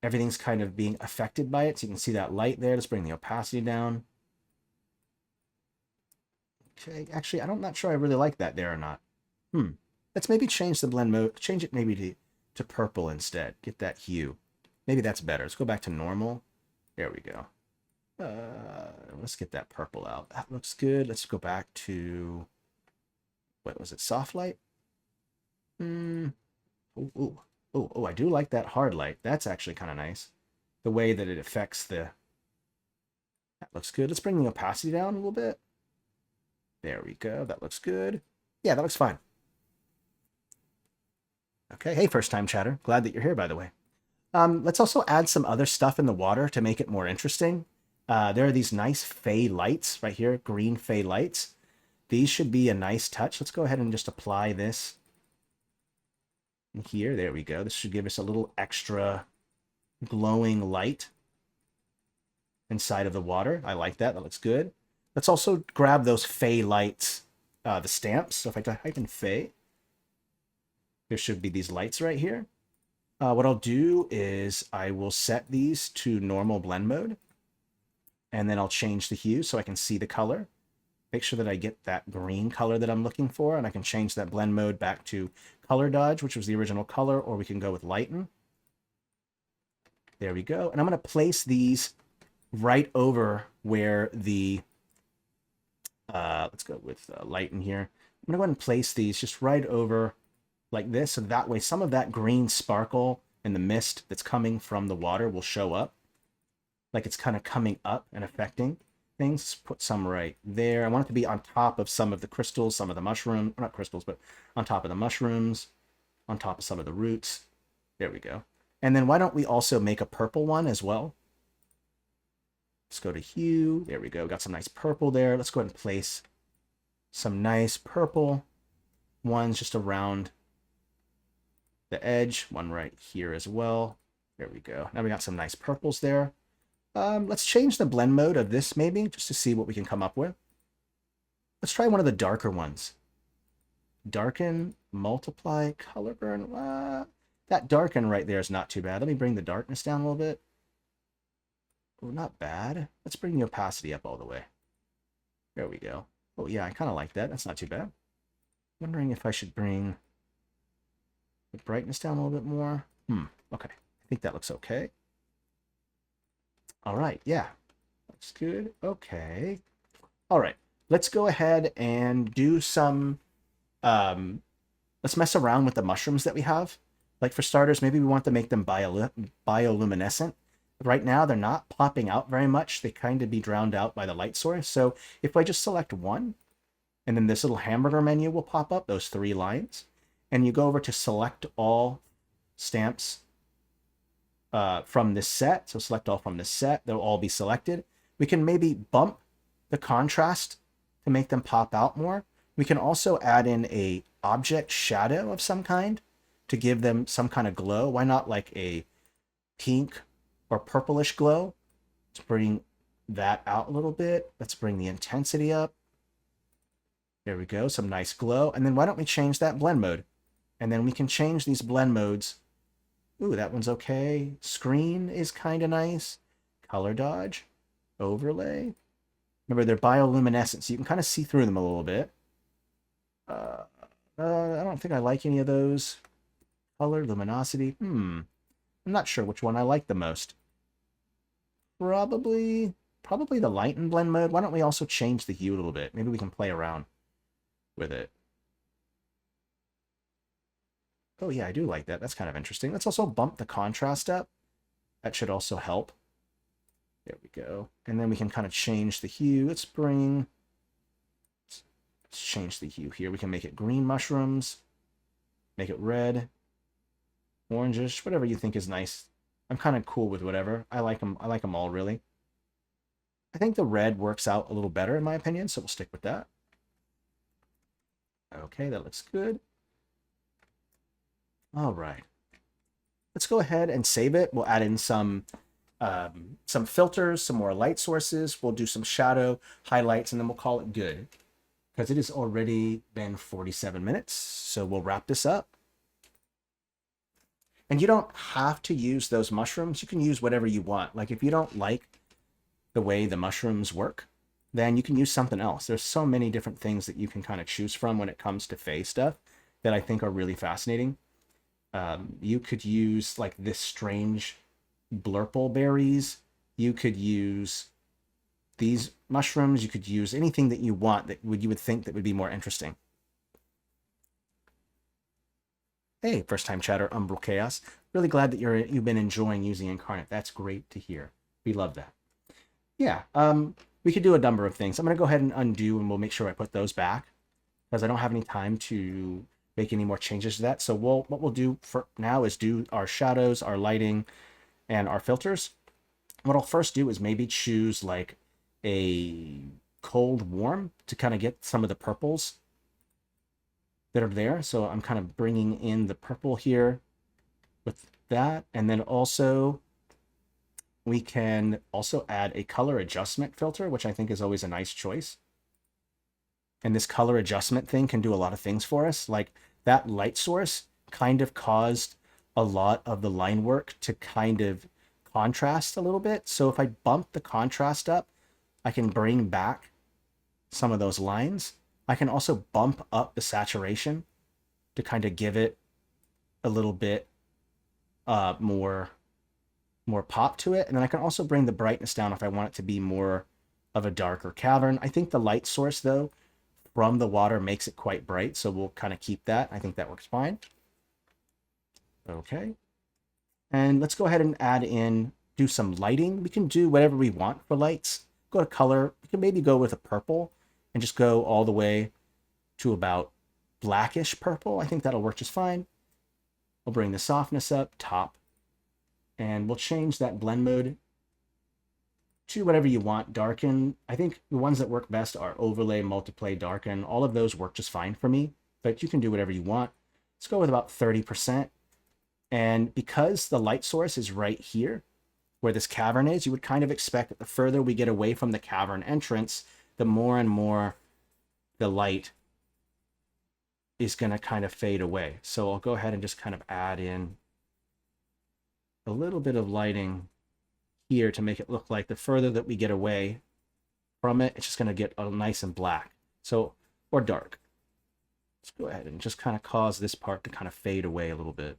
everything's kind of being affected by it. So you can see that light there. Let's bring the opacity down. Okay, actually, I'm not sure I really like that there or not. Let's maybe change the blend mode, change it maybe to purple instead. Get that hue. Maybe that's better. Let's go back to normal. There we go. Let's get that purple out. That looks good. Let's go back to, what was it, soft light? Oh, I do like that hard light. That's actually kind of nice. The way that it affects the... That looks good. Let's bring the opacity down a little bit. There we go. That looks good. Yeah, that looks fine. Okay. Hey, first time chatter. Glad that you're here, by the way. Let's also add some other stuff in the water to make it more interesting. There are these nice fey lights right here, green fey lights. These should be a nice touch. Let's go ahead and just apply this here. There we go. This should give us a little extra glowing light inside of the water. I like that. That looks good. Let's also grab those fey lights, the stamps. So if I type in fey, there should be these lights right here. What I'll do is I will set these to normal blend mode, and then I'll change the hue so I can see the color. Make sure that I get that green color that I'm looking for, and I can change that blend mode back to color dodge, which was the original color, or we can go with lighten. There we go. And I'm going to place these right over where the, let's go with lighten here. I'm going to go ahead and place these just right over like this, so that way some of that green sparkle and the mist that's coming from the water will show up. Like it's kind of coming up and affecting things. Let's put some right there. I want it to be on top of some of the crystals, some of the mushroom, not crystals, but on top of the mushrooms, on top of some of the roots. There we go. And then why don't we also make a purple one as well? Let's go to hue. There we go. Got some nice purple there. Let's go ahead and place some nice purple ones just around the edge. One right here as well. There we go. Now we got some nice purples there. Let's change the blend mode of this maybe, just to see what we can come up with. Let's try one of the darker ones. Darken, multiply, color burn. That darken right there is not too bad. Let me bring the darkness down a little bit. Oh, not bad. Let's bring the opacity up all the way. There we go. Oh yeah, I kind of like that. That's not too bad. Wondering if I should bring the brightness down a little bit more. Okay. I think that looks okay. All right, yeah. Looks good. Okay. All right. Let's go ahead and do some let's mess around with the mushrooms that we have. Like for starters, maybe we want to make them bioluminescent. Right now, they're not popping out very much. They kind of be drowned out by the light source. So if I just select one, and then this little hamburger menu will pop up, those 3 lines, and you go over to select all stamps from this set. So select all from this set. They'll all be selected. We can maybe bump the contrast to make them pop out more. We can also add in a object shadow of some kind to give them some kind of glow. Why not like a pink or purplish glow? Let's bring that out a little bit. Let's bring the intensity up. There we go, some nice glow. And then why don't we change that blend mode? And then we can change these blend modes. Ooh, that one's okay. Screen is kind of nice. Color dodge, overlay. Remember, they're bioluminescent, so you can kind of see through them a little bit. I don't think I like any of those. Color, luminosity. I'm not sure which one I like the most. Probably the light and blend mode. Why don't we also change the hue a little bit? Maybe we can play around with it. Oh yeah, I do like that. That's kind of interesting. Let's also bump the contrast up. That should also help. There we go. And then we can kind of change the hue. Let's change the hue here. We can make it green mushrooms, make it red, orangish, whatever you think is nice. I'm kind of cool with whatever. I like them. I like them all, really. I think the red works out a little better, in my opinion, so we'll stick with that. Okay, that looks good. All right. Let's go ahead and save it. We'll add in some filters, some more light sources. We'll do some shadow highlights, and then we'll call it good. Because it has already been 47 minutes, so we'll wrap this up. And you don't have to use those mushrooms. You can use whatever you want. Like if you don't like the way the mushrooms work, then you can use something else. There's so many different things that you can kind of choose from when it comes to Fae stuff that I think are really fascinating. You could use like this strange blurple berries. You could use these mushrooms. You could use anything that you want that you would think that would be more interesting. Hey, first time chatter, Umbral Chaos. Really glad that you've been enjoying using Inkarnate. That's great to hear. We love that. Yeah, we could do a number of things. I'm going to go ahead and undo, and we'll make sure I put those back because I don't have any time to make any more changes to that. So what we'll do for now is do our shadows, our lighting, and our filters. What I'll first do is maybe choose like a cold warm to kind of get some of the purples that are there. So I'm kind of bringing in the purple here with that. And then also we can also add a color adjustment filter, which I think is always a nice choice. And this color adjustment thing can do a lot of things for us. Like that light source kind of caused a lot of the line work to kind of contrast a little bit. So if I bump the contrast up, I can bring back some of those lines. I can also bump up the saturation to kind of give it a little bit more pop to it. And then I can also bring the brightness down if I want it to be more of a darker cavern. I think the light source, though, from the water makes it quite bright, so we'll kind of keep that. I think that works fine. Okay. And let's go ahead and add in, do some lighting. We can do whatever we want for lights. Go to color. We can maybe go with a purple and just go all the way to about blackish purple. I think that'll work just fine. We'll bring the softness up, top, and we'll change that blend mode to whatever you want. Darken. I think the ones that work best are overlay, multiply, darken. All of those work just fine for me, but you can do whatever you want. Let's go with about 30%. And because the light source is right here, where this cavern is, you would kind of expect that the further we get away from the cavern entrance, the more and more the light is going to kind of fade away. So I'll go ahead and just kind of add in a little bit of lighting here to make it look like the further that we get away from it, it's just going to get nice and black. So, or dark. Let's go ahead and just kind of cause this part to kind of fade away a little bit.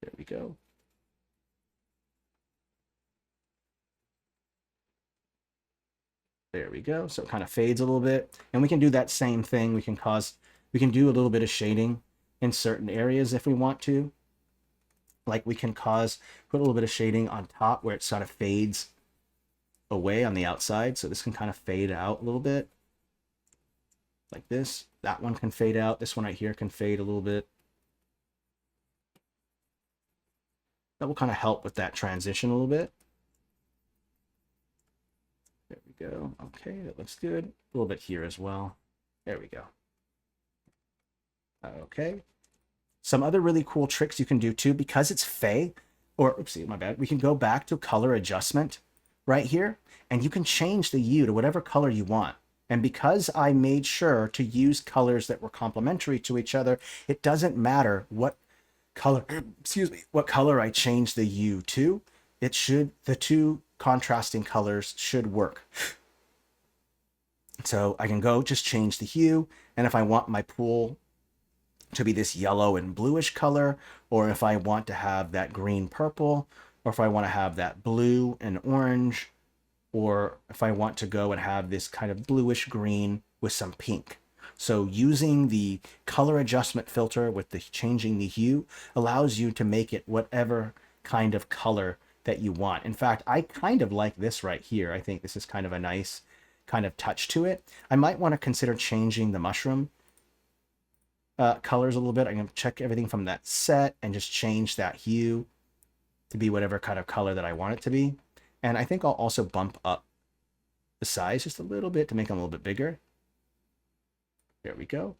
There we go. There we go. So it kind of fades a little bit. And we can do that same thing. We can do a little bit of shading in certain areas if we want to. Like we can put a little bit of shading on top where it sort of fades away on the outside. So this can kind of fade out a little bit. Like this. That one can fade out. This one right here can fade a little bit. That will kind of help with that transition a little bit. There we go. Okay, that looks good. A little bit here as well. There we go. Okay. Some other really cool tricks you can do too, because it's Fey, or oopsie, my bad. We can go back to color adjustment right here, and you can change the hue to whatever color you want. And because I made sure to use colors that were complementary to each other, it doesn't matter what color, excuse me, what color I change the hue to. The two contrasting colors should work. So I can go just change the hue, and if I want my pool to be this yellow and bluish color, or if I want to have that green purple, or if I want to have that blue and orange, or if I want to go and have this kind of bluish green with some pink. So using the color adjustment filter with the changing the hue allows you to make it whatever kind of color that you want. In fact, I kind of like this right here. I think this is kind of a nice kind of touch to it. I might want to consider changing the mushroom colors a little bit. I'm going to check everything from that set and just change that hue to be whatever kind of color that I want it to be. And I think I'll also bump up the size just a little bit to make them a little bit bigger. There we go.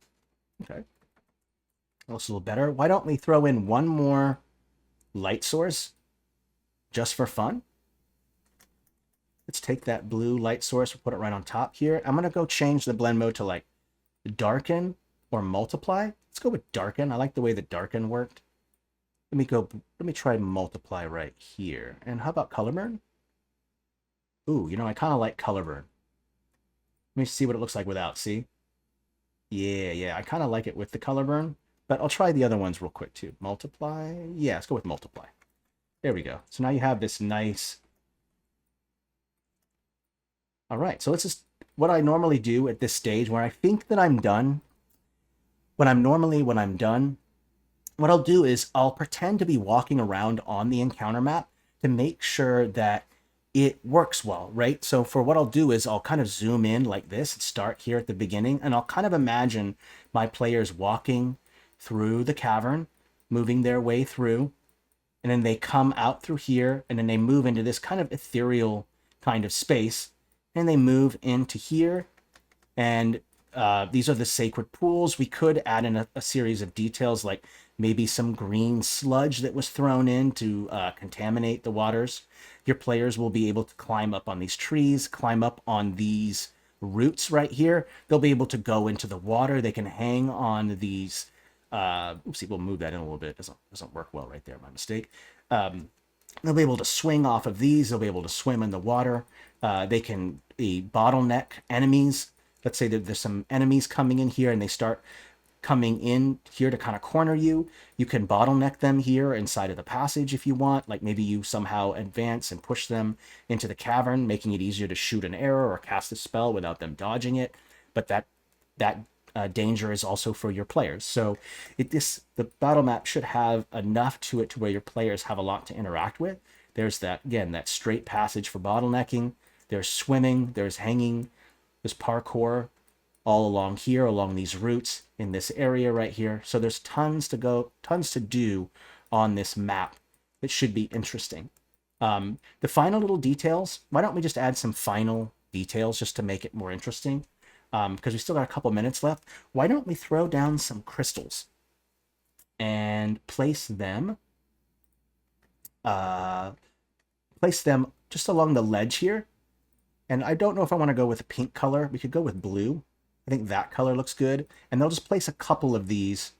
Okay. Looks a little better. Why don't we throw in one more light source just for fun? Let's take that blue light source, we'll put it right on top here. I'm going to go change the blend mode to like darken or multiply. Let's go with darken. I like the way that darken worked. Let me try multiply right here. And how about color burn? Ooh, I kind of like color burn. Let me see what it looks like without, see? Yeah, I kind of like it with the color burn, but I'll try the other ones real quick too. Multiply, yeah, let's go with multiply. There we go. So now you have this nice... All right, so let's just, what I normally do at this stage where I think that I'm done, when I'm done, what I'll do is I'll pretend to be walking around on the encounter map to make sure that it works well, right? So for what I'll do is I'll kind of zoom in like this and start here at the beginning, and I'll kind of imagine my players walking through the cavern, moving their way through, and then they come out through here, and then they move into this kind of ethereal kind of space, and they move into here, and these are the sacred pools. We could add in a series of details like maybe some green sludge that was thrown in to contaminate the waters. Your players will be able to climb up on these trees, climb up on these roots right here. They'll be able to go into the water. They can hang on these. Oopsie, we'll move that in a little bit. It doesn't work well right there. My mistake. They'll be able to swing off of these. They'll be able to swim in the water. They can bottleneck enemies. Let's say that there's some enemies coming in here and they start coming in here to kind of corner you. You can bottleneck them here inside of the passage if you want. Like maybe you somehow advance and push them into the cavern, making it easier to shoot an arrow or cast a spell without them dodging it. But that danger is also for your players. So the battle map should have enough to it to where your players have a lot to interact with. There's that straight passage for bottlenecking. There's swimming, there's hanging, there's parkour all along here, along these routes in this area right here. So there's tons to do on this map that should be interesting. The final little details, why don't we just add some final details just to make it more interesting? Because we still got a couple minutes left. Why don't we throw down some crystals and place them just along the ledge here. And I don't know if I want to go with a pink color. We could go with blue. I think that color looks good. And they'll just place a couple of these.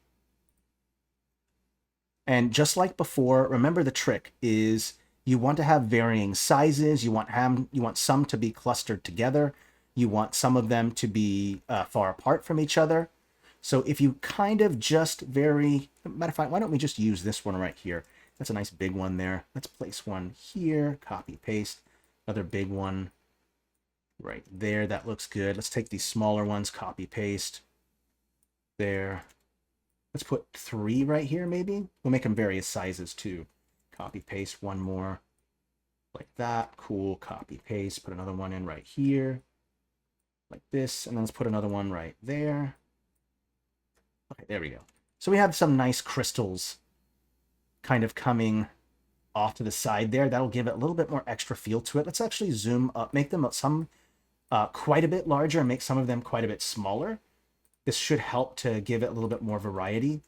And just like before, remember the trick is you want to have varying sizes. You want some to be clustered together. You want some of them to be far apart from each other. So if you kind of just matter of fact, why don't we just use this one right here? That's a nice big one there. Let's place one here, copy, paste, another big one right there. That looks good. Let's take these smaller ones, copy, paste. There. Let's put 3 right here, maybe. We'll make them various sizes too. Copy, paste, one more. Like that. Cool. Copy, paste. Put another one in right here. Like this. And then let's put another one right there. Okay, there we go. So we have some nice crystals kind of coming off to the side there. That'll give it a little bit more extra feel to it. Let's actually zoom up, make them some quite a bit larger and make some of them quite a bit smaller. This should help to give it a little bit more variety.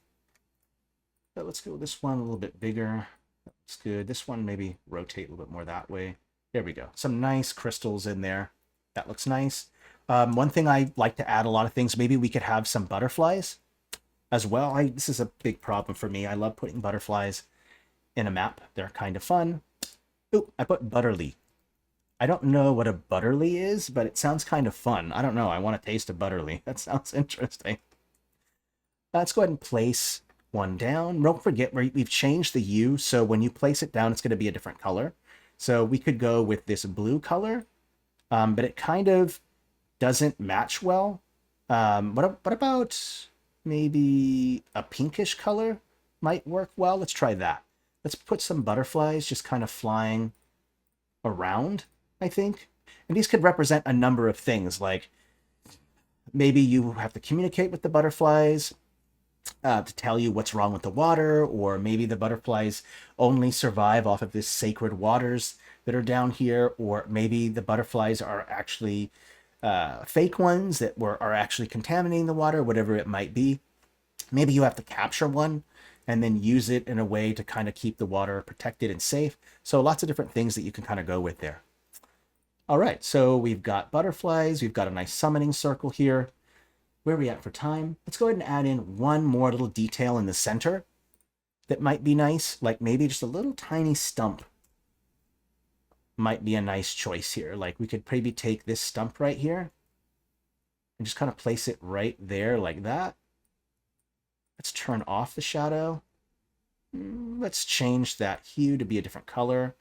But let's go with this one a little bit bigger. That's good. This one maybe rotate a little bit more that way. There we go. Some nice crystals in there. That looks nice. One thing I like to add a lot of things, maybe we could have some butterflies as well. This is a big problem for me. I love putting butterflies in a map. They're kind of fun. Ooh, I put butterly. I don't know what a butterly is, but it sounds kind of fun. I don't know. I want to taste a butterly. That sounds interesting. Let's go ahead and place one down. Don't forget, we've changed the U, so when you place it down, it's going to be a different color. So we could go with this blue color, but it kind of doesn't match well. What about maybe a pinkish color might work well? Let's try that. Let's put some butterflies just kind of flying around, I think. And these could represent a number of things, like maybe you have to communicate with the butterflies to tell you what's wrong with the water, or maybe the butterflies only survive off of this sacred waters that are down here, or maybe the butterflies are actually fake ones that are actually contaminating the water, whatever it might be. Maybe you have to capture one and then use it in a way to kind of keep the water protected and safe. So lots of different things that you can kind of go with there. All right, so we've got butterflies. We've got a nice summoning circle here. Where are we at for time? Let's go ahead and add in one more little detail in the center that might be nice, like maybe just a little tiny stump might be a nice choice here. Like we could maybe take this stump right here and just kind of place it right there like that. Let's turn off the shadow. Let's change that hue to be a different color.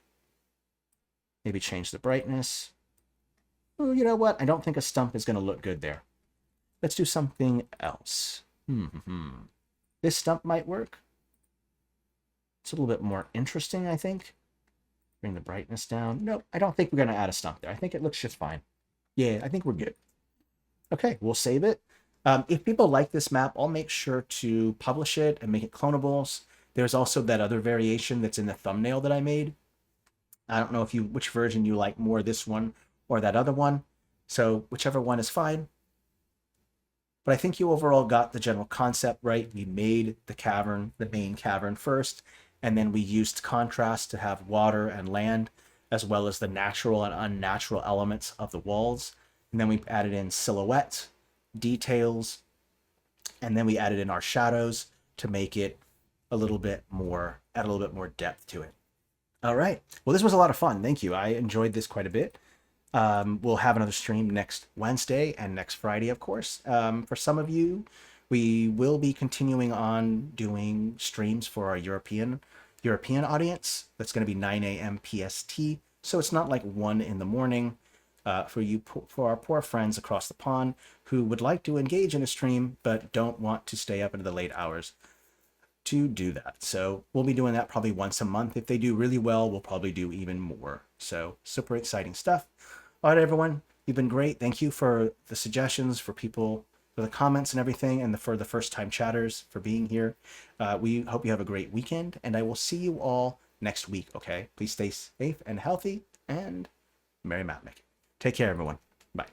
Maybe change the brightness. Oh, you know what? I don't think a stump is going to look good there. Let's do something else. This stump might work. It's a little bit more interesting, I think. Bring the brightness down. Nope, I don't think we're going to add a stump there. I think it looks just fine. Yeah, I think we're good. Okay, we'll save it. If people like this map, I'll make sure to publish it and make it clonables. There's also that other variation that's in the thumbnail that I made. I don't know which version you like more, this one or that other one. So whichever one is fine. But I think you overall got the general concept right. We made the cavern, the main cavern first, and then we used contrast to have water and land, as well as the natural and unnatural elements of the walls. And then we added in silhouette, details, and then we added in our shadows to make it add a little bit more depth to it. All right. Well, this was a lot of fun. Thank you. I enjoyed this quite a bit. We'll have another stream next Wednesday and next Friday, of course. For some of you, we will be continuing on doing streams for our European audience. That's going to be 9 a.m. PST. So it's not like 1 in the morning for our poor friends across the pond who would like to engage in a stream but don't want to stay up into the late hours to do that. So we'll be doing that probably once a month. If they do really well, we'll probably do even more. So super exciting stuff. All right, everyone, you've been great. Thank you for the suggestions, for the comments and everything, and for the first time chatters for being here. We hope you have a great weekend, and I will see you all next week. Okay, please stay safe and healthy, and merry map making. Take care, everyone. Bye.